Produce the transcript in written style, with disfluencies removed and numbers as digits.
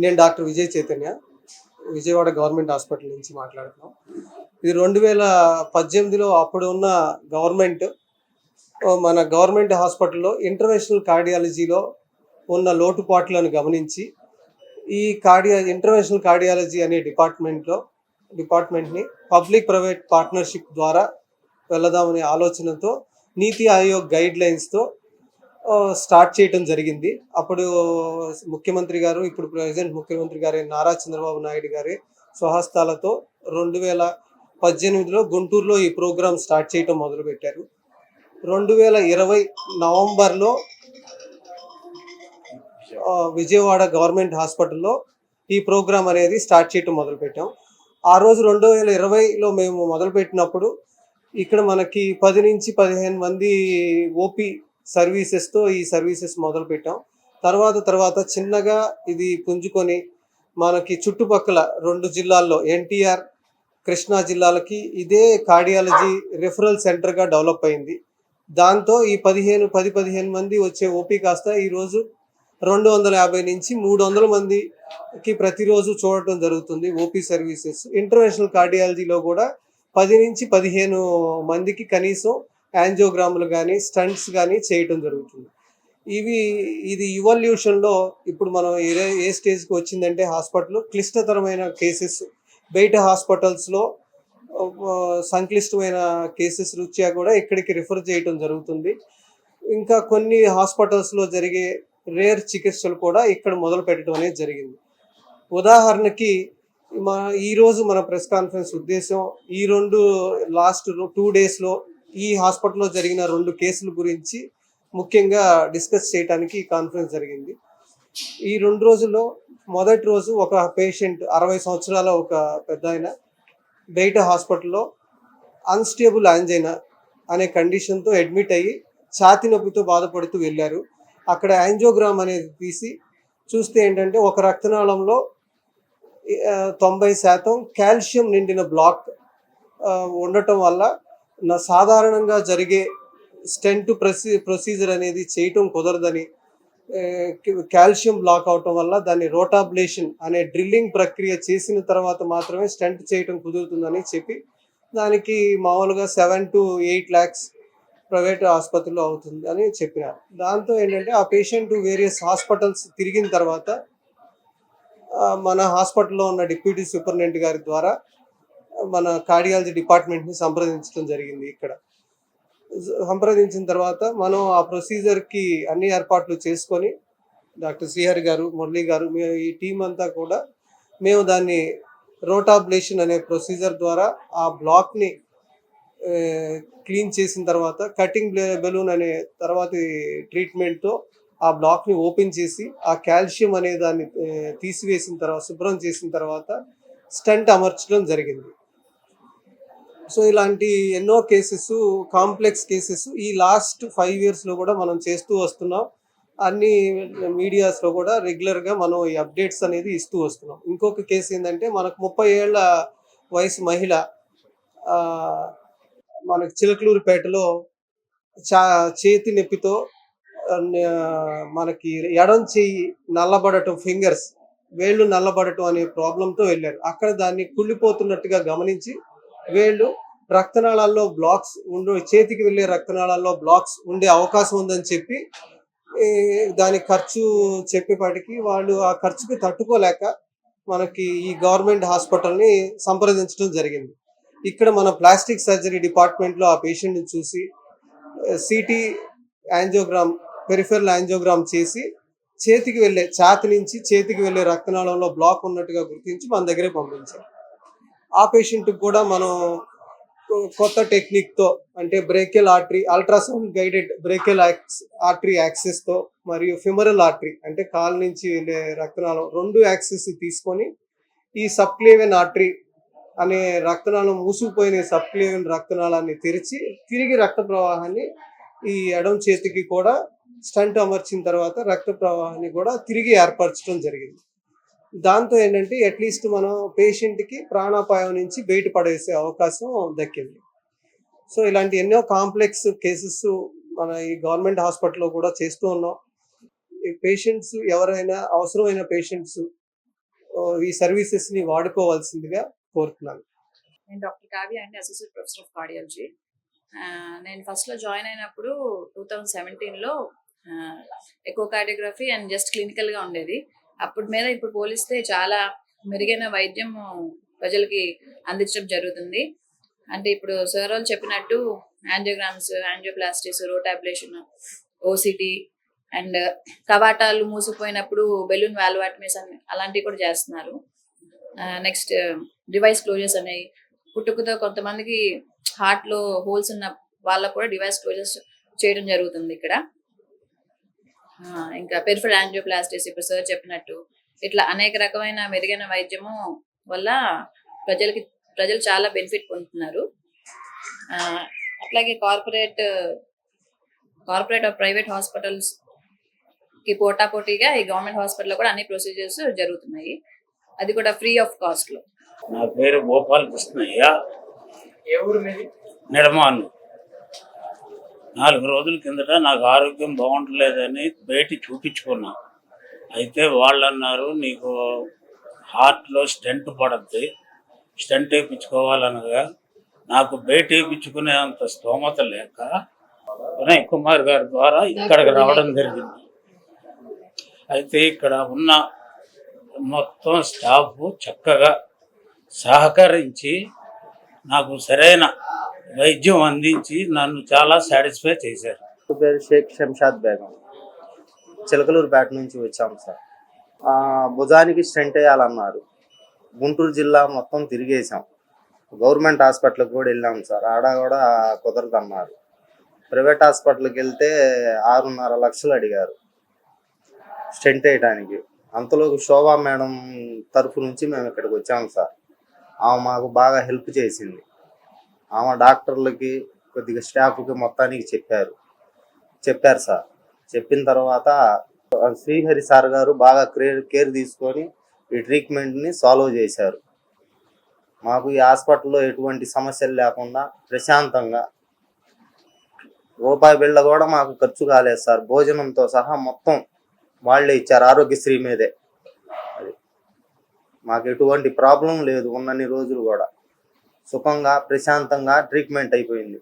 నేను doctor Vijay Chaitanya, Vijayawada government hospital నుంచి మాట్లాడుతున్నాం. ఇది 2018లో అప్పుడు ఉన్న గవర్నమెంట్ మన గవర్నమెంట్ హాస్పిటల్‌లో ఇంటర్వెన్షనల్ కార్డియాలజీలో ఉన్న లోటుపాట్లను గమనించి, ఈ ఇంటర్వెన్షనల్ కార్డియాలజీ అనే డిపార్ట్మెంట్‌ని పబ్లిక్ ప్రైవేట్ పార్ట్నర్‌షిప్ ద్వారా వెళ్లదామనే ఆలోచనతో నీతి ఆయోగ్ గైడ్‌లైన్స్‌తో స్టార్ట్ చేయటం జరిగింది. అప్పుడు ముఖ్యమంత్రి గారు, ఇప్పుడు ప్రెజెంట్ ముఖ్యమంత్రి గారైన నారా చంద్రబాబు నాయుడు గారి స్వహస్తాలతో 2018లో గుంటూరులో ఈ ప్రోగ్రామ్ స్టార్ట్ చేయటం మొదలుపెట్టారు. 2020 నవంబర్లో విజయవాడ గవర్నమెంట్ హాస్పిటల్లో ఈ ప్రోగ్రామ్ అనేది స్టార్ట్ చేయటం మొదలుపెట్టాం. ఆ రోజు 2020లో మేము మొదలుపెట్టినప్పుడు ఇక్కడ మనకి 10 నుంచి 15 మంది ఓపీ సర్వీసెస్తో ఈ సర్వీసెస్ మొదలుపెట్టాం. తర్వాత చిన్నగా ఇది పుంజుకొని మనకి చుట్టుపక్కల 2 జిల్లాల్లో ఎన్టీఆర్, కృష్ణా జిల్లాలకి ఇదే కార్డియాలజీ రిఫరల్ సెంటర్గా డెవలప్ అయింది. దాంతో ఈ 10-15 మంది వచ్చే ఓపీ కాస్త ఈరోజు 250 నుంచి 300 మందికి ప్రతిరోజు చూడటం జరుగుతుంది ఓపీ సర్వీసెస్. ఇంటర్వెన్షనల్ కార్డియాలజీలో కూడా 10 నుంచి 15 మందికి కనీసం యాంజియోగ్రాములు కానీ స్టంట్స్ కానీ చేయటం జరుగుతుంది. ఇది ఇవల్యూషన్లో ఇప్పుడు మనం ఏ స్టేజ్కి వచ్చిందంటే హాస్పిటల్ క్లిష్టతరమైన కేసెస్ బయట హాస్పిటల్స్లో సంక్లిష్టమైన కేసెస్ రీత్యా కూడా ఇక్కడికి రిఫర్ చేయటం జరుగుతుంది. ఇంకా కొన్ని హాస్పిటల్స్లో జరిగే రేర్ చికిత్సలు కూడా ఇక్కడ మొదలు పెట్టడం అనేది జరిగింది. ఉదాహరణకి ఈరోజు మన ప్రెస్ కాన్ఫరెన్స్ ఉద్దేశం ఈ లాస్ట్ 2 డేస్లో ఈ హాస్పిటల్లో జరిగిన 2 కేసుల గురించి ముఖ్యంగా డిస్కస్ చేయడానికి ఈ కాన్ఫరెన్స్ జరిగింది. ఈ 2 రోజుల్లో మొదటి రోజు ఒక పేషెంట్ 60 సంవత్సరాల ఒక పెద్దాయన బయట హాస్పిటల్లో అన్స్టేబుల్ యాంజైనా అనే కండిషన్తో అడ్మిట్ అయ్యి ఛాతీ నొప్పితో బాధపడుతూ వెళ్ళారు. అక్కడ యాంజియోగ్రామ్ అనేది తీసి చూస్తే ఏంటంటే ఒక రక్తనాళంలో 90% కాల్షియం నిండిన బ్లాక్ ఉండటం వల్ల సాధారణంగా జరిగే స్టెంట్ ప్రొసీజర్ అనేది చేయటం కుదరదని, కాల్షియం బ్లాక్ అవటం వల్ల దాన్ని రోటాబ్లేషన్ అనే డ్రిల్లింగ్ ప్రక్రియ చేసిన తర్వాత మాత్రమే స్టెంట్ చేయటం కుదురుతుందని చెప్పి దానికి మామూలుగా 7 to 8 lakhs ప్రైవేట్ ఆసుపత్రిలో అవుతుంది అని చెప్పినారు. దాంతో ఏంటంటే ఆ పేషెంట్ వేరియస్ హాస్పిటల్స్ తిరిగిన తర్వాత మన హాస్పిటల్లో ఉన్న డిప్యూటీ సూపరింటెండెంట్ గారి ద్వారా మన కార్డియాలజీ డిపార్ట్మెంట్ని సంప్రదించడం జరిగింది. ఇక్కడ సంప్రదించిన తర్వాత మనం ఆ ప్రొసీజర్కి అన్ని ఏర్పాట్లు చేసుకొని డాక్టర్ శ్రీహరి గారు, మురళి గారు, ఈ టీం అంతా కూడా మేము దాన్ని రోటాబ్లేషన్ అనే ప్రొసీజర్ ద్వారా ఆ బ్లాక్ని క్లీన్ చేసిన తర్వాత కటింగ్ బెలూన్ అనే తర్వాతి ట్రీట్మెంట్తో ఆ బ్లాక్ని ఓపెన్ చేసి ఆ కాల్షియం అనే దాన్ని తీసివేసిన తర్వాత శుభ్రం చేసిన తర్వాత స్టంట్ అమర్చడం జరిగింది. సో ఇలాంటి ఎన్నో కేసెస్, కాంప్లెక్స్ కేసెస్ ఈ లాస్ట్ 5 yearsలో కూడా మనం చేస్తూ వస్తున్నాం. అన్ని మీడియాస్లో కూడా రెగ్యులర్గా మనం ఈ అప్డేట్స్ అనేది ఇస్తూ వస్తున్నాం. ఇంకొక కేసు ఏంటంటే మనకు 30 ఏళ్ల వయసు మహిళ మనకు చిలకలూరుపేటలో చేతి నొప్పితో మనకి ఎడం చెయ్యి నల్లబడటం, వేళ్ళు నల్లబడటం అనే ప్రాబ్లంతో వెళ్ళారు. అక్కడ దాన్ని కుళ్ళిపోతున్నట్టుగా గమనించి వేళ్ళు రక్తనాళాల్లో బ్లాక్స్ చేతికి వెళ్ళే రక్తనాళాల్లో బ్లాక్స్ ఉండే అవకాశం ఉందని చెప్పి దాని ఖర్చు చెప్పేపాటికి వాళ్ళు ఆ ఖర్చుకి తట్టుకోలేక మనకి ఈ గవర్నమెంట్ హాస్పిటల్ని సంప్రదించడం జరిగింది. ఇక్కడ మన ప్లాస్టిక్ సర్జరీ డిపార్ట్మెంట్లో ఆ పేషెంట్ని చూసి సిటీ యాంజియోగ్రామ్, పెరిఫెరల్ యాంజియోగ్రామ్ చేసి ఛాతీ నుంచి చేతికి వెళ్ళే రక్తనాళంలో బ్లాక్ ఉన్నట్టుగా గుర్తించి మన దగ్గరే పంపించాం. ఆ పేషెంట్కి కూడా మనం కొత్త టెక్నిక్తో అంటే brachial artery, ultrasound guided brachial artery యాక్సెస్తో మరియు ఫిమరల్ ఆర్టరీ అంటే కాలు నుంచి వెళ్ళే రక్తనాళం 2 యాక్సెస్ తీసుకొని ఈ సబ్క్లేవియన్ ఆర్టరీ అనే రక్తనాళం మూసుకుపోయిన సబ్క్లేవియన్ రక్తనాళాన్ని తెరిచి తిరిగి రక్త ప్రవాహాన్ని ఈ ఎడం చేతికి కూడా స్టంట్ అమర్చిన తర్వాత రక్త ప్రవాహాన్ని కూడా తిరిగి ఏర్పరచడం జరిగింది. దాంతో ఏంటంటే అట్లీస్ట్ మనం పేషెంట్కి ప్రాణాపాయం నుంచి బయటపడేసే అవకాశం దక్కింది. సో ఇలాంటి ఎన్నో కాంప్లెక్స్ కేసెస్ మన ఈ గవర్నమెంట్ హాస్పిటల్లో కూడా చేస్తూ ఉన్నాం. ఈ పేషెంట్స్ ఎవరైనా అవసరమైన పేషెంట్స్ ఈ సర్వీసెస్ని వాడుకోవాల్సిందిగా కోరుతున్నాను. నేను డాక్టర్ కావ్య అండి, అసోసియేట్ ప్రొఫెసర్ ఆఫ్ కార్డియాలజీ. నేను ఫస్ట్లో జాయిన్ అయినప్పుడు 2017లో ఎకో కార్డియోగ్రఫీ అండ్ జస్ట్ క్లినికల్గా ఉండేది. అప్పుడు మీద ఇప్పుడు పోలిస్తే చాలా మెరుగైన వైద్యం ప్రజలకి అందించడం జరుగుతుంది. అంటే ఇప్పుడు సార్ వాళ్ళు చెప్పినట్టు angiograms, angioplasties, rotablation, OCT and కవాటాలు మూసిపోయినప్పుడు బెలూన్ వాల్వాటమీస్ అలాంటివి కూడా చేస్తున్నారు. నెక్స్ట్ డివైస్ క్లోజర్స్ అనేవి పుట్టుకతో కొంతమందికి హార్ట్లో హోల్స్ ఉన్న వాళ్ళకు కూడా డివైస్ క్లోజర్స్ చేయడం జరుగుతుంది ఇక్కడ. ఇంకా పెరిఫెరల్ యాంజియోప్లాస్టీస్ ఇప్పుడు సార్ చెప్పినట్టు ఇట్లా అనేక రకమైన మెరుగైన వైద్యము వల్ల ప్రజలు చాలా బెనిఫిట్ పొందుతున్నారు. అట్లాగే కార్పొరేట్ ప్రైవేట్ హాస్పిటల్స్ కి పోటాపోటీగా ఈ గవర్నమెంట్ హాస్పిటల్లో కూడా అన్ని ప్రొసీజర్స్ జరుగుతున్నాయి, అది కూడా ఫ్రీ ఆఫ్ కాస్ట్ లో. నా పేరు గోపాల్ కృష్ణయ్య, నిడమాను. 4 రోజుల కిందట నాకు ఆరోగ్యం బాగుండలేదని బయట చూపించుకున్నా. అయితే వాళ్ళు అన్నారు, నీకు హార్ట్లో స్టెంట్ పడద్ది, స్టెంట్ వేయించుకోవాలనగా నాకు బయట వేయించుకునే అంత స్తోమత లేక వినయ్ కుమార్ గారి ద్వారా ఇక్కడికి రావడం జరిగింది. అయితే ఇక్కడ ఉన్న మొత్తం స్టాఫ్ చక్కగా సహకరించి నాకు సరైన వైద్యం అందించి నన్ను చాలా సాటిస్ఫై చేశారు. పేరు షేక్ శంషాద్ బేగం, చిలకలూరుపేట నుంచి వచ్చాము సార్. భుజానికి స్టెంట్ వేయాలన్నారు. గుంటూరు జిల్లా మొత్తం తిరిగేసాం. గవర్నమెంట్ హాస్పిటల్కి కూడా వెళ్ళాము సార్, ఆడ కూడా కుదరదన్నారు. ప్రైవేట్ హాస్పిటల్కి వెళ్తే 6.5 లక్షలు అడిగారు స్టెంట్ వేయడానికి. అంతలోకి శోభా మేడం తరఫు నుంచి మేము ఇక్కడికి వచ్చాము సార్. ఆమె మాకు బాగా హెల్ప్ చేసింది. ఆమె డాక్టర్లకి కొద్దిగా స్టాఫ్కి మొత్తానికి చెప్పారు సార్. చెప్పిన తర్వాత శ్రీహరి సార్ గారు బాగా కేర్ తీసుకొని ఈ ట్రీట్మెంట్ని సాల్వ్ చేశారు. మాకు ఈ హాస్పిటల్లో ఎటువంటి సమస్యలు లేకుండా ప్రశాంతంగా రూపాయి బిళ్ళ కూడా మాకు ఖర్చు కాలేదు సార్. భోజనంతో సహా మొత్తం వాళ్ళే ఇచ్చారు, ఆరోగ్యశ్రీ మీదే. అది మాకు ఎటువంటి ప్రాబ్లం లేదు. ఉన్నన్ని రోజులు కూడా సుఖంగా ప్రశాంతంగా ట్రీట్మెంట్ అయిపోయింది.